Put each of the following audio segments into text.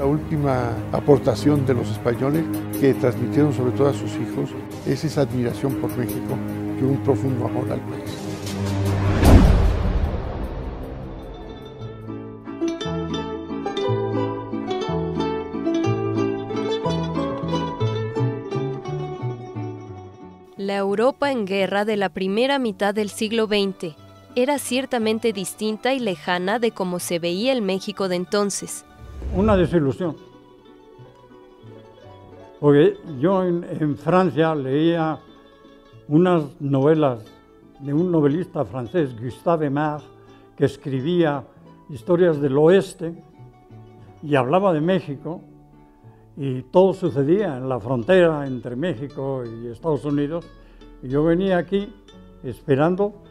La última aportación de los españoles que transmitieron sobre todo a sus hijos es esa admiración por México y un profundo amor al país. La Europa en guerra de la primera mitad del siglo XX era ciertamente distinta y lejana de cómo se veía el México de entonces. Una desilusión, porque yo en Francia leía unas novelas de un novelista francés, Gustave Aimard, que escribía historias del oeste y hablaba de México, y todo sucedía en la frontera entre México y Estados Unidos, y yo venía aquí esperando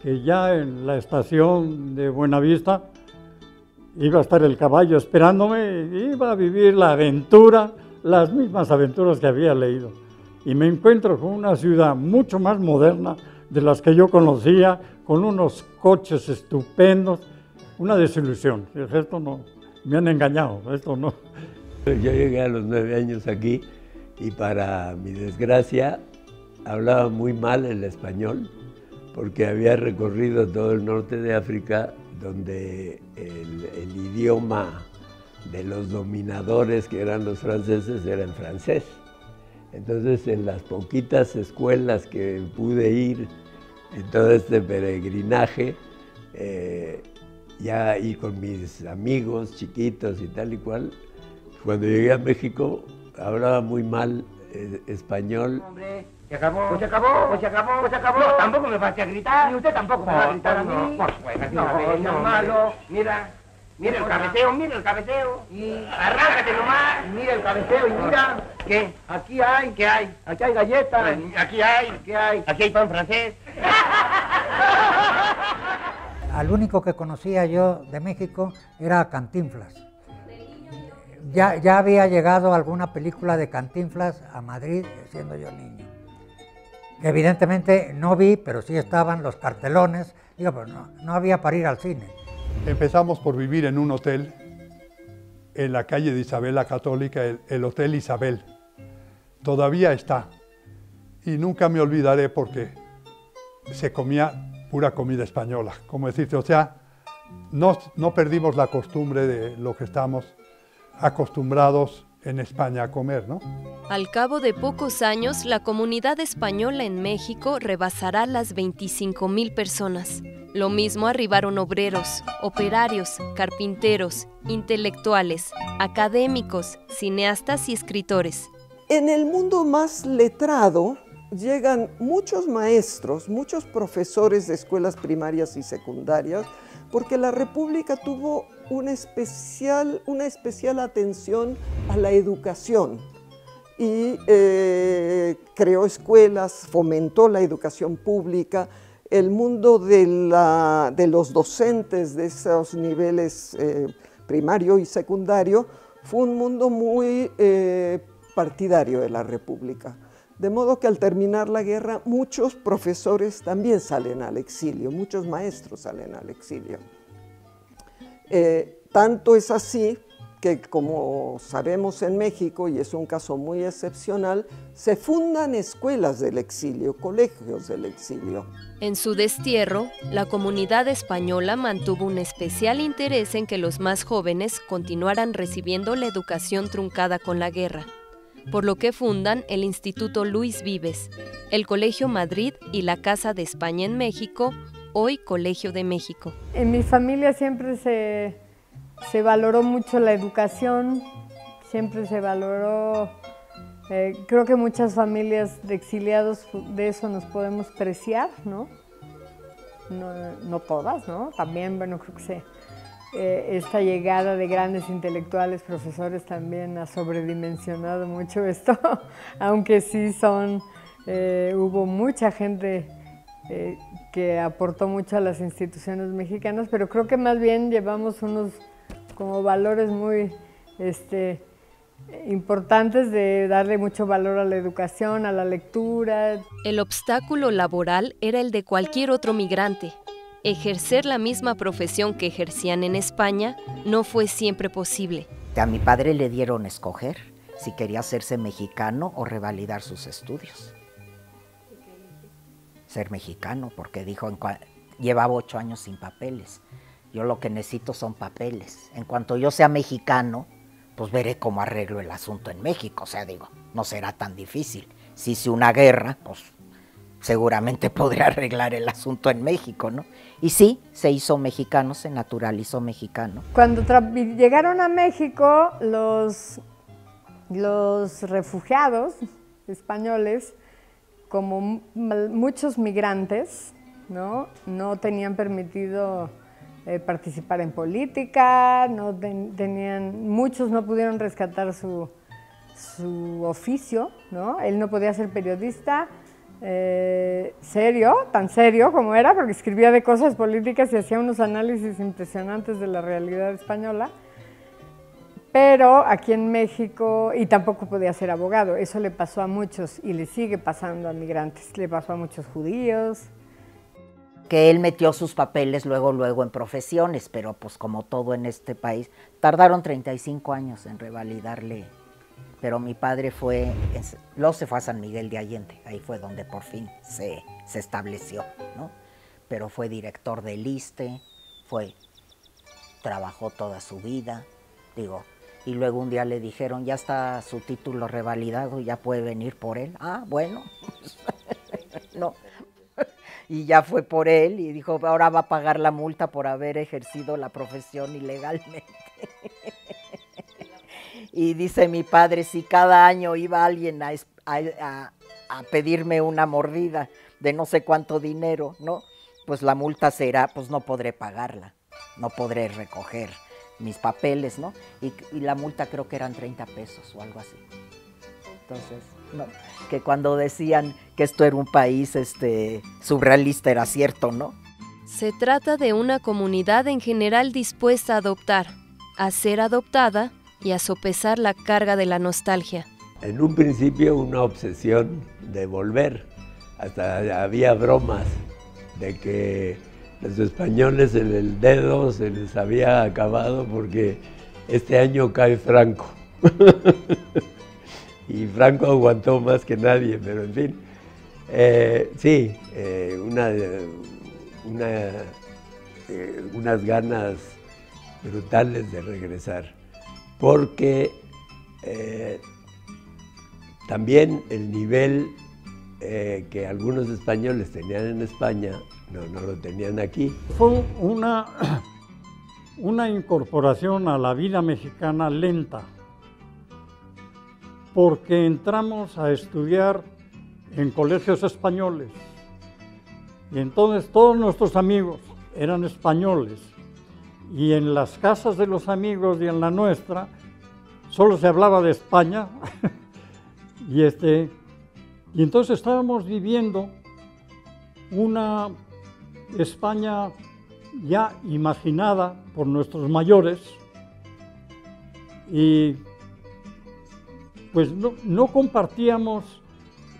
que ya en la estación de Buenavista iba a estar el caballo esperándome y iba a vivir la aventura, las mismas aventuras que había leído. Y me encuentro con una ciudad mucho más moderna de las que yo conocía, con unos coches estupendos, una desilusión. Esto no, me han engañado, esto no. Yo llegué a los 9 años aquí y para mi desgracia hablaba muy mal el español porque había recorrido todo el norte de África donde el idioma de los dominadores que eran los franceses era el francés. Entonces en las poquitas escuelas que pude ir en todo este peregrinaje ya y con mis amigos chiquitos y tal y cual, cuando llegué a México hablaba muy mal español. Hombre, se acabó, pues se acabó, pues se acabó, pues se acabó. No, tampoco me vas a gritar. Y usted tampoco me va a gritar a mí. Pues juega, no, malo. Mira, mira el cabeceo, mira el cabeceo. Y arráncate nomás. Mira el cabeceo y mira. ¿Qué? Aquí hay, ¿qué hay? Aquí hay galletas. Aquí hay, ¿qué hay? Aquí hay pan francés. Al único que conocía yo de México era Cantinflas. Ya había llegado alguna película de Cantinflas a Madrid siendo yo niño. Evidentemente no vi, pero sí estaban los cartelones. Digo, pero no había para ir al cine. Empezamos por vivir en un hotel en la calle de Isabel la Católica, el Hotel Isabel. Todavía está. Y nunca me olvidaré porque se comía pura comida española. Como decirte, o sea, no perdimos la costumbre de lo que estamos acostumbrados en España a comer, ¿no? Al cabo de pocos años, la comunidad española en México rebasará las 25,000 personas. Lo mismo arribaron obreros, operarios, carpinteros, intelectuales, académicos, cineastas y escritores. En el mundo más letrado llegan muchos maestros, muchos profesores de escuelas primarias y secundarias, porque la República tuvo una especial atención a la educación y creó escuelas, fomentó la educación pública. El mundo de los docentes de esos niveles primario y secundario fue un mundo muy partidario de la República. De modo que al terminar la guerra, muchos profesores también salen al exilio, muchos maestros salen al exilio. Tanto es así que, como sabemos en México, y es un caso muy excepcional, se fundan escuelas del exilio, colegios del exilio. En su destierro, la comunidad española mantuvo un especial interés en que los más jóvenes continuaran recibiendo la educación truncada con la guerra, por lo que fundan el Instituto Luis Vives, el Colegio Madrid y la Casa de España en México, hoy Colegio de México. En mi familia siempre se valoró mucho la educación, siempre se valoró, creo que muchas familias de exiliados de eso nos podemos preciar, ¿no? No todas, ¿no? También, bueno, creo que esta llegada de grandes intelectuales, profesores, también ha sobredimensionado mucho esto, aunque sí hubo mucha gente que aportó mucho a las instituciones mexicanas, pero creo que más bien llevamos unos como valores muy importantes de darle mucho valor a la educación, a la lectura. El obstáculo laboral era el de cualquier otro migrante. Ejercer la misma profesión que ejercían en España no fue siempre posible. A mi padre le dieron a escoger si quería hacerse mexicano o revalidar sus estudios. Ser mexicano, porque dijo, llevaba 8 años sin papeles. Yo lo que necesito son papeles. En cuanto yo sea mexicano, pues veré cómo arreglo el asunto en México. O sea, digo, no será tan difícil. Si hice una guerra, pues seguramente podré arreglar el asunto en México, ¿no? Y sí, se hizo mexicano, se naturalizó mexicano. Cuando llegaron a México, los refugiados españoles, como muchos migrantes, ¿no? No tenían permitido participar en política, muchos no pudieron rescatar su oficio, ¿no? Él no podía ser periodista serio, tan serio como era, porque escribía de cosas políticas y hacía unos análisis impresionantes de la realidad española. Pero aquí en México, y tampoco podía ser abogado, eso le pasó a muchos y le sigue pasando a migrantes, le pasó a muchos judíos. Que él metió sus papeles luego en profesiones, pero pues como todo en este país, tardaron 35 años en revalidarle. Pero mi padre luego se fue a San Miguel de Allende, ahí fue donde por fin se estableció, ¿no? Pero fue director del ISSSTE, trabajó toda su vida, digo. Y luego un día le dijeron, ya está su título revalidado, ya puede venir por él. Ah, bueno, no. Y ya fue por él y dijo, ahora va a pagar la multa por haber ejercido la profesión ilegalmente. Y dice mi padre, si cada año iba alguien a pedirme una mordida de no sé cuánto dinero, ¿no? Pues la multa será, pues no podré pagarla, no podré recoger mis papeles, ¿no? Y la multa creo que eran 30 pesos o algo así. Entonces, no, que cuando decían que esto era un país surrealista era cierto, ¿no? Se trata de una comunidad en general dispuesta a adoptar, a ser adoptada y a sopesar la carga de la nostalgia. En un principio una obsesión de volver, hasta había bromas de que los españoles en el dedo se les había acabado porque este año cae Franco. Y Franco aguantó más que nadie, pero en fin, sí, unas ganas brutales de regresar, porque también el nivel que algunos españoles tenían en España, no lo tenían aquí. Fue una incorporación a la vida mexicana lenta, porque entramos a estudiar en colegios españoles y entonces todos nuestros amigos eran españoles y en las casas de los amigos y en la nuestra solo se hablaba de España y entonces estábamos viviendo una España ya imaginada por nuestros mayores y pues no compartíamos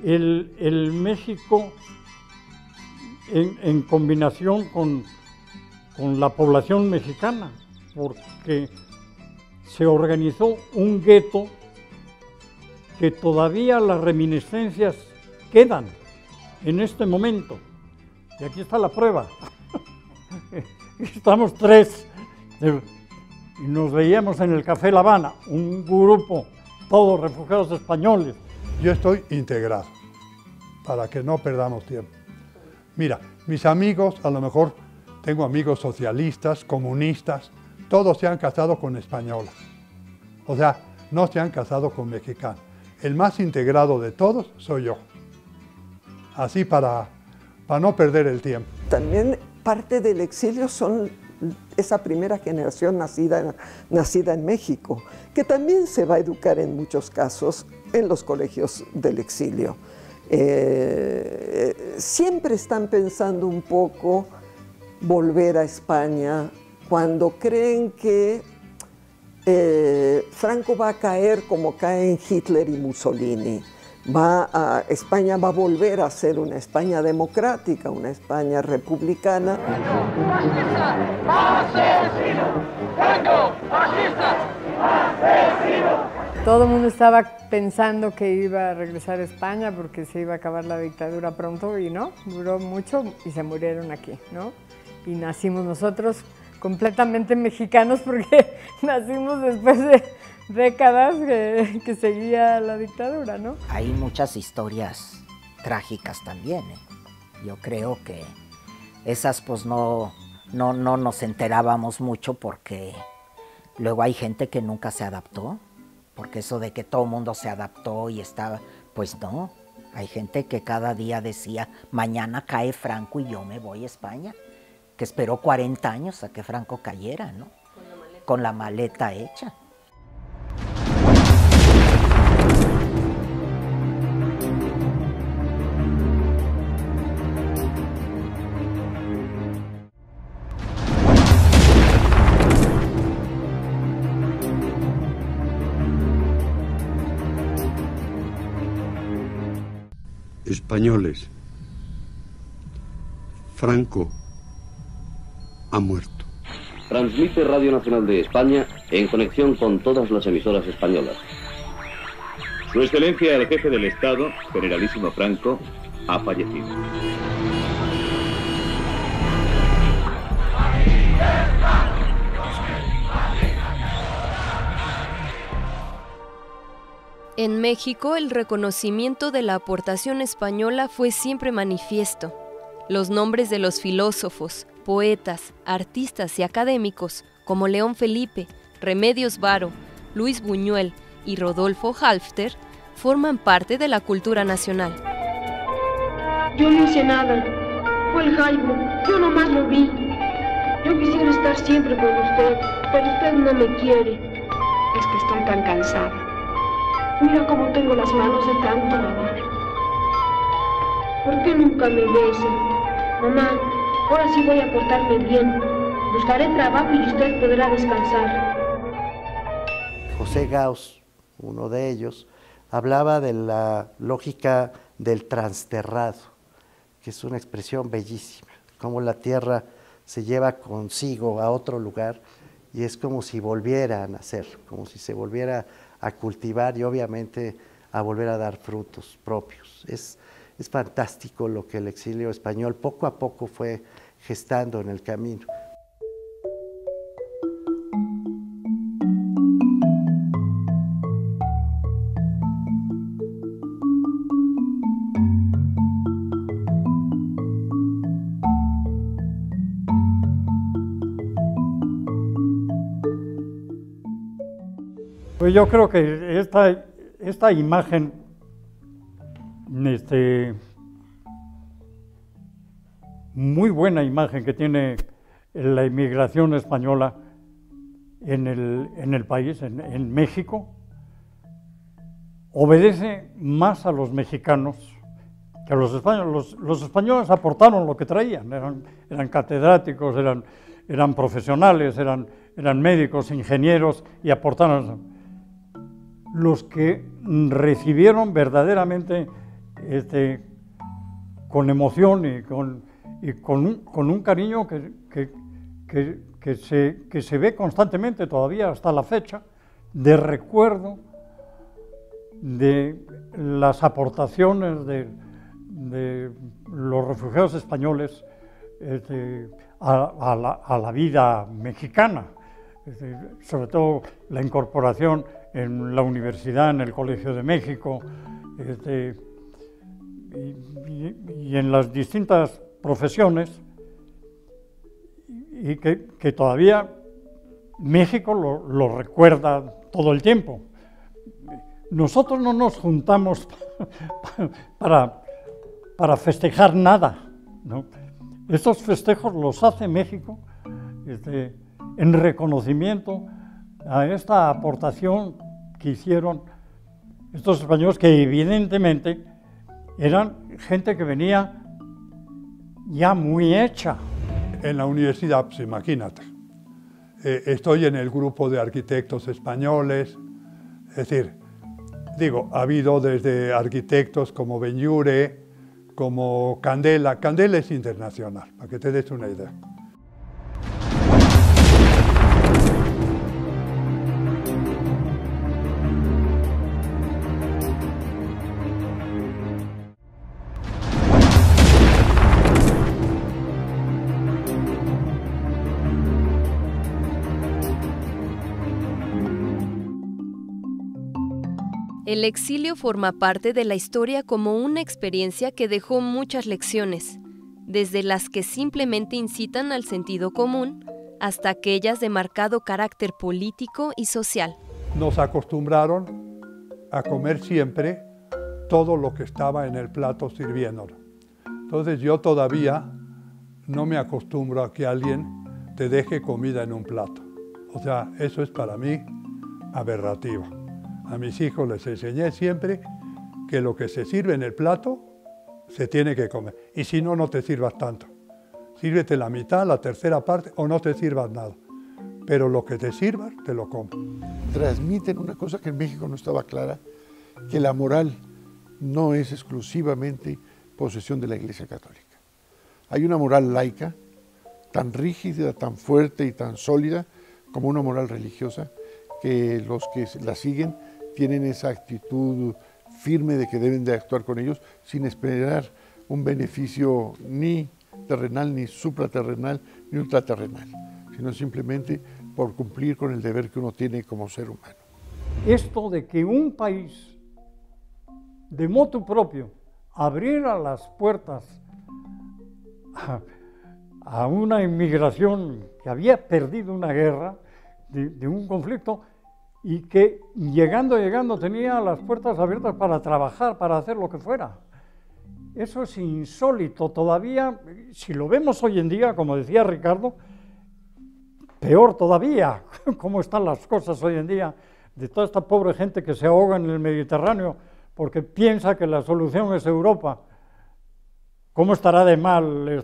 el México en combinación con la población mexicana, porque se organizó un gueto que todavía las reminiscencias quedan en este momento. Y aquí está la prueba. Estamos 3 y nos veíamos en el Café La Habana, un grupo, todos refugiados españoles. Yo estoy integrado, para que no perdamos tiempo. Mira, mis amigos, a lo mejor tengo amigos socialistas, comunistas, todos se han casado con españolas. O sea, no se han casado con mexicanos. El más integrado de todos soy yo. Así para no perder el tiempo. También parte del exilio son esa primera generación nacida en México, que también se va a educar en muchos casos en los colegios del exilio. Siempre están pensando un poco volver a España cuando creen que Franco va a caer como caen Hitler y Mussolini. España va a volver a ser una España democrática, una España republicana. ¡Asesino! ¡Franco! ¡Fascista! Todo el mundo estaba pensando que iba a regresar a España porque se iba a acabar la dictadura pronto y no, duró mucho y se murieron aquí, ¿no? Y nacimos nosotros completamente mexicanos porque nacimos después de décadas que seguía la dictadura, ¿no? Hay muchas historias trágicas también, ¿eh? Yo creo que esas pues no nos enterábamos mucho porque luego hay gente que nunca se adaptó, porque eso de que todo el mundo se adaptó y estaba, pues no, hay gente que cada día decía, mañana cae Franco y yo me voy a España, que esperó 40 años a que Franco cayera, ¿no? Con la maleta hecha. Españoles, Franco ha muerto. Transmite Radio Nacional de España en conexión con todas las emisoras españolas. Su Excelencia el Jefe del Estado, Generalísimo Franco, ha fallecido. En México, el reconocimiento de la aportación española fue siempre manifiesto. Los nombres de los filósofos, poetas, artistas y académicos, como León Felipe, Remedios Varo, Luis Buñuel y Rodolfo Halfter, forman parte de la cultura nacional. Yo no hice nada. Fue el Jaime. Yo nomás lo vi. Yo quisiera estar siempre con usted, pero usted no me quiere. Es que estoy tan cansada. Mira cómo tengo las manos de tanto lavar. ¿Por qué nunca me besan? Mamá, ahora sí voy a portarme bien. Buscaré trabajo y usted podrá descansar. José Gauss, uno de ellos, hablaba de la lógica del transterrado, que es una expresión bellísima, cómo la tierra se lleva consigo a otro lugar y es como si volviera a nacer, como si se volviera a cultivar y obviamente a volver a dar frutos propios. Es fantástico lo que el exilio español poco a poco fue gestando en el camino. Pues yo creo que esta imagen muy buena imagen que tiene la inmigración española en el país, en México, obedece más a los mexicanos que a los españoles. Los españoles aportaron lo que traían, eran catedráticos, eran profesionales, eran médicos, ingenieros y aportaron. Los que recibieron verdaderamente con emoción y con un cariño que se ve constantemente todavía hasta la fecha, de recuerdo de las aportaciones de los refugiados españoles a la vida mexicana, sobre todo la incorporación en la universidad, en el Colegio de México, y en las distintas profesiones, y que todavía México lo recuerda todo el tiempo. Nosotros no nos juntamos para festejar nada, ¿no? Estos festejos los hace México en reconocimiento a esta aportación que hicieron estos españoles, que evidentemente eran gente que venía ya muy hecha. En la universidad, pues imagínate, estoy en el grupo de arquitectos españoles, es decir, digo, ha habido desde arquitectos como Benlliure, como Candela. Candela es internacional, para que te des una idea. El exilio forma parte de la historia como una experiencia que dejó muchas lecciones, desde las que simplemente incitan al sentido común hasta aquellas de marcado carácter político y social. Nos acostumbraron a comer siempre todo lo que estaba en el plato sirviéndolo. Entonces yo todavía no me acostumbro a que alguien te deje comida en un plato. O sea, eso es para mí aberrativo. A mis hijos les enseñé siempre que lo que se sirve en el plato se tiene que comer. Y si no, no te sirvas tanto. Sírvete la mitad, la tercera parte o no te sirvas nada. Pero lo que te sirvas, te lo comes. Transmiten una cosa que en México no estaba clara, que la moral no es exclusivamente posesión de la Iglesia Católica. Hay una moral laica, tan rígida, tan fuerte y tan sólida como una moral religiosa, que los que la siguen tienen esa actitud firme de que deben de actuar con ellos sin esperar un beneficio ni terrenal, ni supraterrenal, ni ultraterrenal, sino simplemente por cumplir con el deber que uno tiene como ser humano. Esto de que un país de motu propio abriera las puertas a una inmigración que había perdido una guerra, de un conflicto, y que llegando tenía las puertas abiertas para trabajar, para hacer lo que fuera. Eso es insólito. Todavía, si lo vemos hoy en día, como decía Ricardo, peor todavía, cómo están las cosas hoy en día, de toda esta pobre gente que se ahoga en el Mediterráneo porque piensa que la solución es Europa. ¿Cómo estará de mal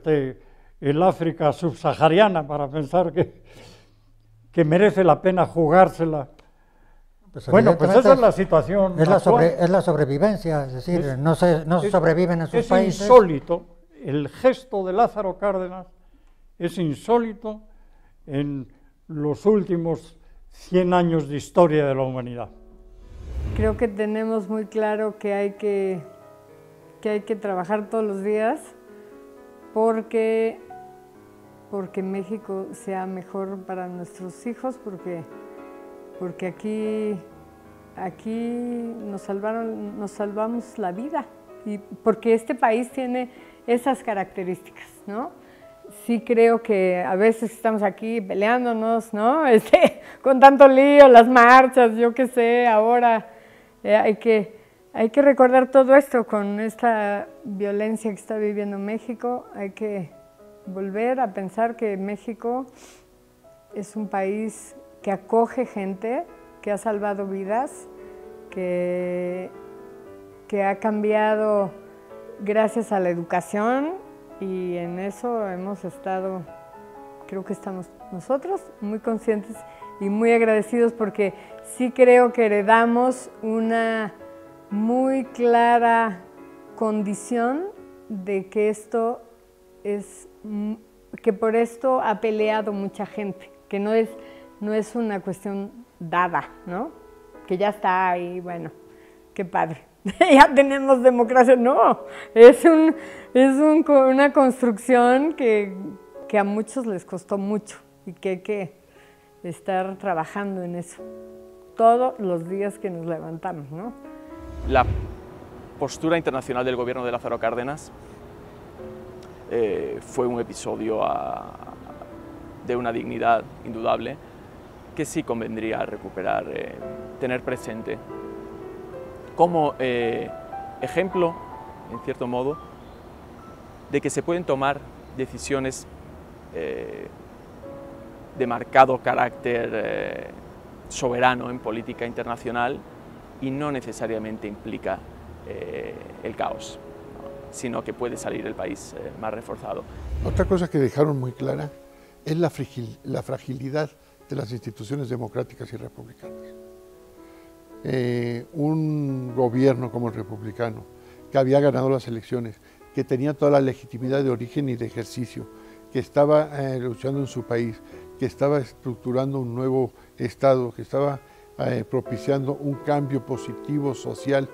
el África subsahariana para pensar que merece la pena jugársela? Pues bueno, pues esa es la situación es la sobrevivencia, es decir, no sobreviven en sus países. Es insólito, el gesto de Lázaro Cárdenas es insólito en los últimos 100 años de historia de la humanidad. Creo que tenemos muy claro que hay que trabajar todos los días porque México sea mejor para nuestros hijos, porque aquí nos salvamos la vida y porque este país tiene esas características, ¿no? Sí creo que a veces estamos aquí peleándonos, ¿no? Con tanto lío, las marchas, yo qué sé, ahora hay que recordar todo esto con esta violencia que está viviendo México. Hay que volver a pensar que México es un país que acoge gente, que ha salvado vidas, que ha cambiado gracias a la educación, y en eso hemos estado, creo que estamos nosotros muy conscientes y muy agradecidos, porque sí creo que heredamos una muy clara condición de que que por esto ha peleado mucha gente, que no es una cuestión dada, ¿no? Que ya está ahí, bueno, qué padre, ya tenemos democracia. No, es una construcción que a muchos les costó mucho y que hay que estar trabajando en eso todos los días que nos levantamos, ¿no? La postura internacional del gobierno de Lázaro Cárdenas fue un episodio de una dignidad indudable que sí convendría recuperar, tener presente como ejemplo, en cierto modo, de que se pueden tomar decisiones de marcado carácter soberano en política internacional y no necesariamente implica el caos, ¿no? Sino que puede salir el país más reforzado. Otra cosa que dejaron muy clara es la fragilidad de las instituciones democráticas y republicanas. Un gobierno como el republicano, que había ganado las elecciones, que tenía toda la legitimidad de origen y de ejercicio, que estaba luchando en su país, que estaba estructurando un nuevo Estado, que estaba propiciando un cambio positivo social,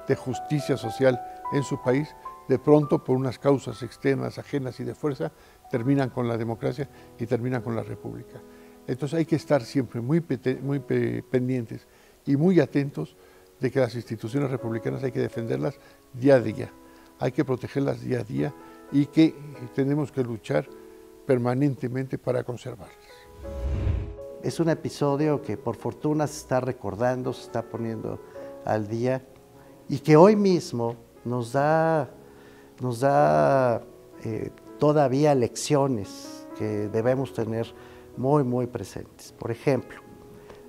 de justicia social en su país, de pronto por unas causas externas, ajenas y de fuerza, terminan con la democracia y terminan con la república. Entonces hay que estar siempre muy pendientes y muy atentos de que las instituciones republicanas hay que defenderlas día a día, hay que protegerlas día a día y que tenemos que luchar permanentemente para conservarlas. Es un episodio que por fortuna se está recordando, se está poniendo al día y que hoy mismo nos da todavía lecciones que debemos tener muy presentes. Por ejemplo,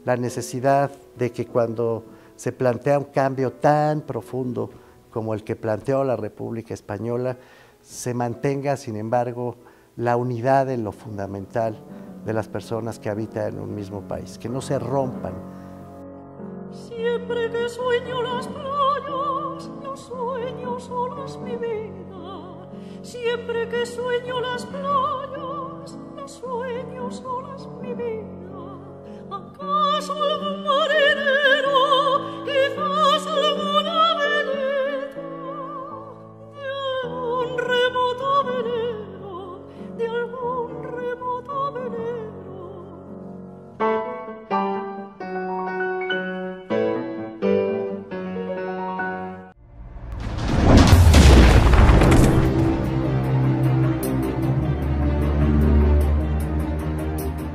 la necesidad de que cuando se plantea un cambio tan profundo como el que planteó la República Española, se mantenga, sin embargo, la unidad en lo fundamental de las personas que habitan en un mismo país, que no se rompan. Siempre que sueño las playas, los sueños solas mi vida. Siempre que sueño las playas, los sueños solas mi vida. ¿Acaso algún marinero, quizás alguna veleta de algún remoto velero, de algún remoto velero?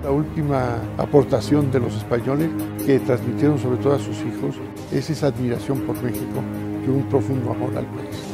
La última aportación de los españoles que transmitieron sobre todo a sus hijos es esa admiración por México y un profundo amor al país.